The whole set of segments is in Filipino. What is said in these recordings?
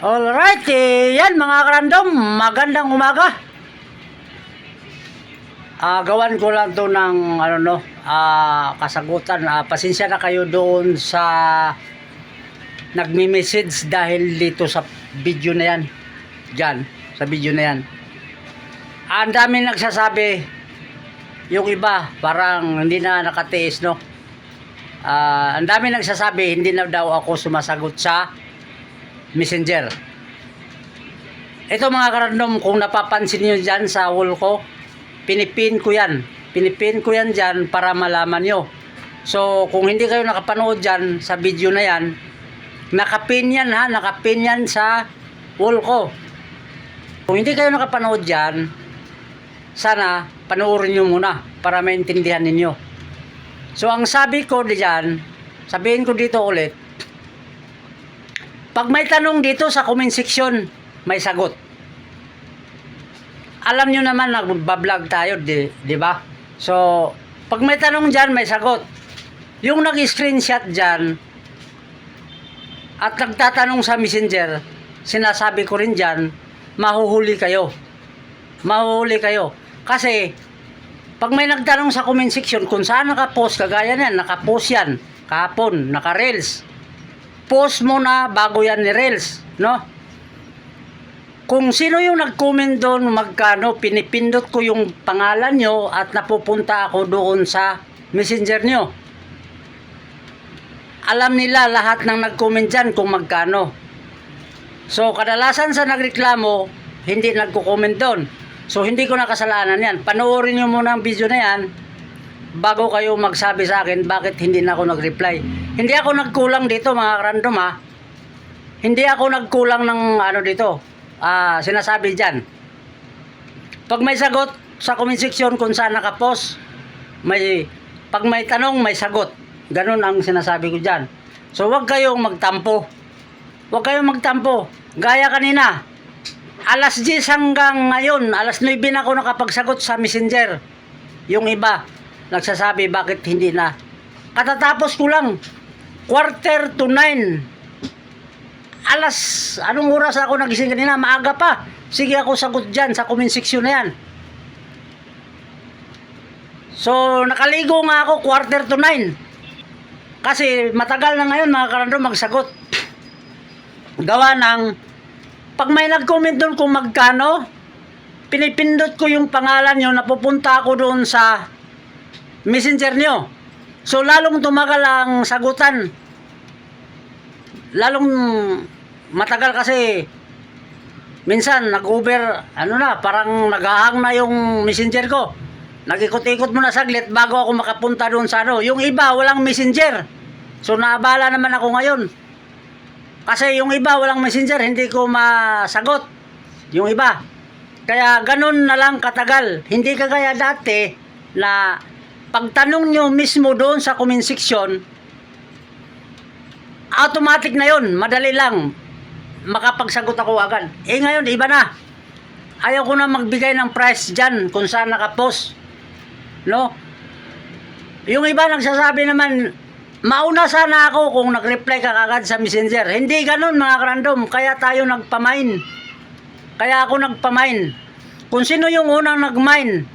Alright, yan mga karandom, magandang umaga. Gawan ko lang to ng kasagutan. Pasensya na kayo doon sa nagme-message dahil dito sa video na yan. Diyan, sa video na yan. Ang dami nagsasabi, yung iba parang hindi na nakatiis, no? Ang dami nagsasabi, hindi na daw ako sumasagot sa Messenger. Ito mga karandom, kung napapansin nyo dyan sa wall ko, pinipin ko yan. Pinipin ko yan dyan para malaman nyo. So, kung hindi kayo nakapanood dyan sa video na yan, nakapin yan ha, nakapin yan sa wall ko. Kung hindi kayo nakapanood dyan, sana panoorin nyo muna para maintindihan ninyo. So, ang sabi ko dyan, sabihin ko dito ulit, pag may tanong dito sa comment section, may sagot. Alam nyo naman, nagbablog tayo, di ba? So, pag may tanong dyan, may sagot. Yung nag-screenshot dyan, at nagtatanong sa Messenger, sinasabi ko rin dyan, mahuhuli kayo. Mahuhuli kayo. Kasi, pag may nagtanong sa comment section, kung saan nakapost, kagaya yan, nakapost yan, kahapon, naka-reels. Post mo na bago yan ni Reels, no? Kung sino yung nag-comment doon, magkano, pinipindot ko yung pangalan nyo at napupunta ako doon sa Messenger nyo. Alam nila lahat ng nag-comment dyan kung magkano. So, kadalasan sa nagreklamo, hindi nagko-comment doon. So, hindi ko na kasalanan yan. Panoorin nyo muna ang video na yan bago kayo magsabi sa akin bakit hindi na ako nag-reply. Hindi ako nagkulang dito mga random ha. Hindi ako nagkulang ng dito. Sinasabi dyan. Pag may sagot sa comment section kung saan nakapost, pag may tanong, may sagot. Ganun ang sinasabi ko dyan. So wag kayong magtampo. Wag kayong magtampo. Gaya kanina, alas 10 hanggang ngayon, alas 9 na ako nakapagsagot sa Messenger. Yung iba, nagsasabi bakit hindi na. Katatapos ko lang, 8:45. Anong oras ako nagising kanina? Maaga pa. Sige ako sagot dyan sa comment section na yan. So, nakaligo nga ako 8:45. Kasi matagal na ngayon mga karandom magsagot. Gawa ng, pag may nag-comment doon kung magkano, pinipindot ko yung pangalan nyo, napupunta ako doon sa Messenger nyo. So, lalong tumagal ang sagutan. Lalong matagal kasi minsan nag-over, parang naghahang na yung Messenger ko. Nag-ikot-ikot muna saglit bago ako makapunta doon sa Yung iba, walang Messenger. So, naabala naman ako ngayon. Kasi yung iba, walang Messenger, hindi ko masagot. Yung iba. Kaya, ganun na lang katagal. Hindi kagaya dati na pagtanong nyo mismo doon sa comment section, automatic na yun, madali lang makapagsagot ako agad. Ngayon, iba na. Ayaw ko na magbigay ng price dyan kung saan nakapost. No? Yung iba nagsasabi naman, mauna sana ako kung nag-reply ka agad sa Messenger. Hindi ganun mga karandom, kaya tayo nagpamain. Kaya ako nagpamain. Kung sino yung unang nag-mine,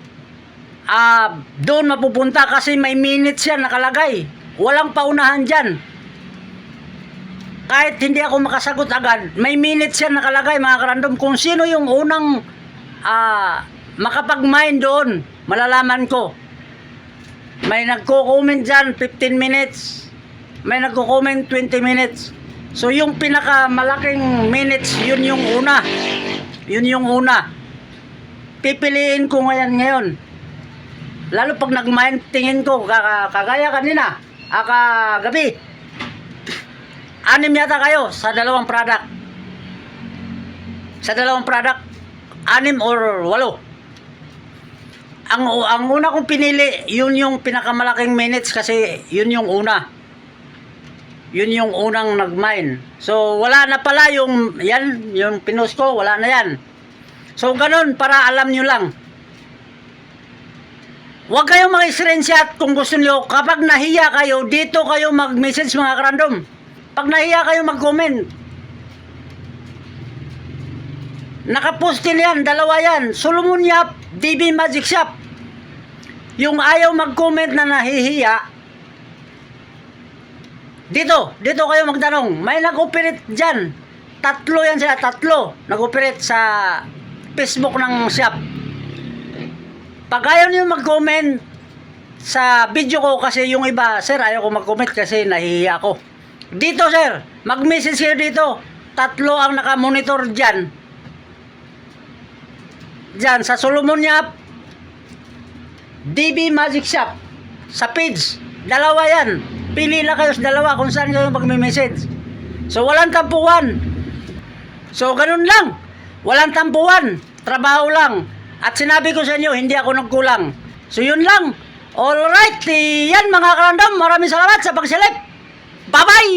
doon mapupunta kasi may minutes yan nakalagay. Walang paunahan dyan. Kahit hindi ako makasagot agad, may minutes yan nakalagay mga karandom. Kung sino yung unang makapag-mine doon, malalaman ko. May nagko-comment dyan 15 minutes. May nagko-comment 20 minutes. So yung pinakamalaking minutes, yun yung una. Yun yung una. Pipiliin ko ngayon. Lalo pag nag-mine, tingin ko, kagaya kanina, kagabi, 6 yata kayo sa dalawang product. Sa dalawang product, 6 or 8. Ang una kong pinili, yun yung pinakamalaking minutes kasi yun yung una. Yun yung unang nag-mine. So, wala na pala yung pinost ko, wala na yan. So, ganun, para alam nyo lang. Huwag kayong mag-screenshot kung gusto nyo. Kapag nahiya kayo, dito kayo mag-message mga karandom. Pag nahiya kayo mag-comment. Nakapost din yan, dalawa yan. Solomon Yap, DB Magic Shop. Yung ayaw mag-comment na nahihiya, dito kayo magtanong. May nag-operate dyan. 3 yan sila, 3. Nag-operate sa Facebook ng shop. Pag ayaw niyo mag-comment sa video ko kasi yung iba, sir, ayaw ko mag-comment kasi nahihiya ako. Dito, sir, mag-message kayo dito. 3 ang naka-monitor dyan. Dyan, sa Solomon Yap, DB Magic Shop, sa page. 2 yan. Pili lang kayo sa 2 kung saan kayo magme-message. So, walang tampuan. So, ganun lang. Walang tampuan. Trabaho lang. At sinabi ko sa inyo, hindi ako nagkulang. So, yun lang. Alright, yan mga karandam. Maraming salamat sa pagsilip. Bye-bye!